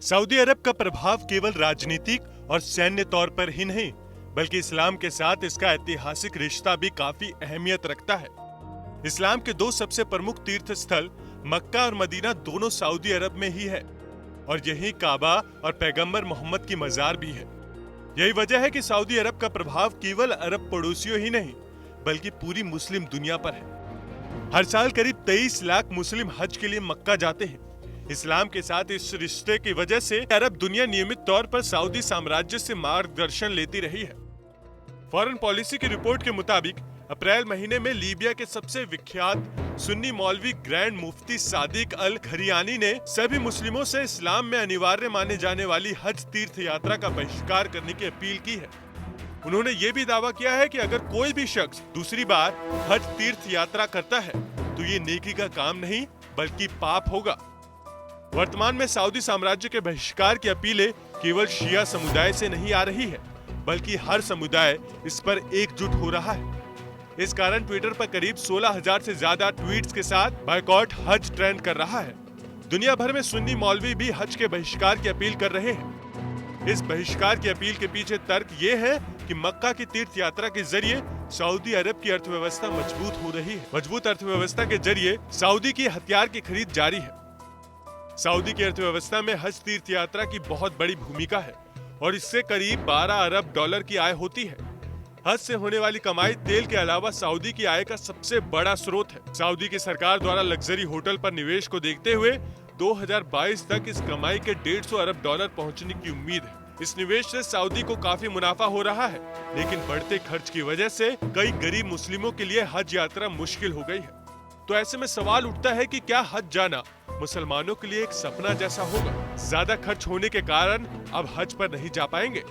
Saudi अरब का प्रभाव केवल राजनीतिक और सैन्य तौर पर ही नहीं, बल्कि इस्लाम के साथ इसका ऐतिहासिक रिश्ता भी काफी अहमियत रखता है। इस्लाम के दो सबसे प्रमुख तीर्थ स्थल मक्का और मदीना दोनों सऊदी अरब में ही है, और यही काबा और पैगंबर मोहम्मद की मजार भी है। यही वजह है कि सऊदी अरब का प्रभाव केवल अरब पड़ोसियों ही नहीं, बल्कि पूरी मुस्लिम दुनिया पर है। हर साल करीब 23 लाख मुस्लिम हज के लिए मक्का जाते हैं। इस्लाम के साथ इस रिश्ते की वजह से अरब दुनिया नियमित तौर पर सऊदी साम्राज्य से मार्गदर्शन लेती रही है। फॉरेन पॉलिसी की रिपोर्ट के मुताबिक अप्रैल महीने में लीबिया के सबसे विख्यात सुन्नी मौलवी ग्रैंड मुफ्ती सादिक अल घरियानी ने सभी मुस्लिमों से इस्लाम में अनिवार्य माने जाने वाली हज तीर्थ यात्रा का बहिष्कार करने की अपील की है। उन्होंने ये भी दावा किया है कि अगर कोई भी शख्स दूसरी बार हज तीर्थ यात्रा करता है तो ये नेकी का काम नहीं बल्कि पाप होगा। वर्तमान में सऊदी साम्राज्य के बहिष्कार की अपीलें केवल शिया समुदाय से नहीं आ रही है, बल्कि हर समुदाय इस पर एकजुट हो रहा है। इस कारण ट्विटर पर करीब 16,000 से ज्यादा ट्वीट्स के साथ बायकॉट हज ट्रेंड कर रहा है। दुनिया भर में सुन्नी मौलवी भी हज के बहिष्कार की अपील कर रहे हैं। इस बहिष्कार की अपील के पीछे तर्क ये है कि मक्का की तीर्थ यात्रा के जरिए सऊदी अरब की अर्थव्यवस्था मजबूत हो रही है। मजबूत अर्थव्यवस्था के जरिए सऊदी की हथियार की खरीद जारी है। सऊदी की अर्थव्यवस्था में हज तीर्थ यात्रा की बहुत बड़ी भूमिका है और इससे करीब 12 अरब डॉलर की आय होती है। हज से होने वाली कमाई तेल के अलावा सऊदी की आय का सबसे बड़ा स्रोत है। सऊदी की सरकार द्वारा लग्जरी होटल पर निवेश को देखते हुए 2022 तक इस कमाई के 150 अरब डॉलर पहुंचने की उम्मीद है। इस निवेश से सऊदी को काफी मुनाफा हो रहा है, लेकिन बढ़ते खर्च की वजह से कई गरीब मुस्लिमों के लिए हज यात्रा मुश्किल हो गई है। तो ऐसे में सवाल उठता है कि क्या हज जाना मुसलमानों के लिए एक सपना जैसा होगा? ज्यादा खर्च होने के कारण अब हज पर नहीं जा पाएंगे।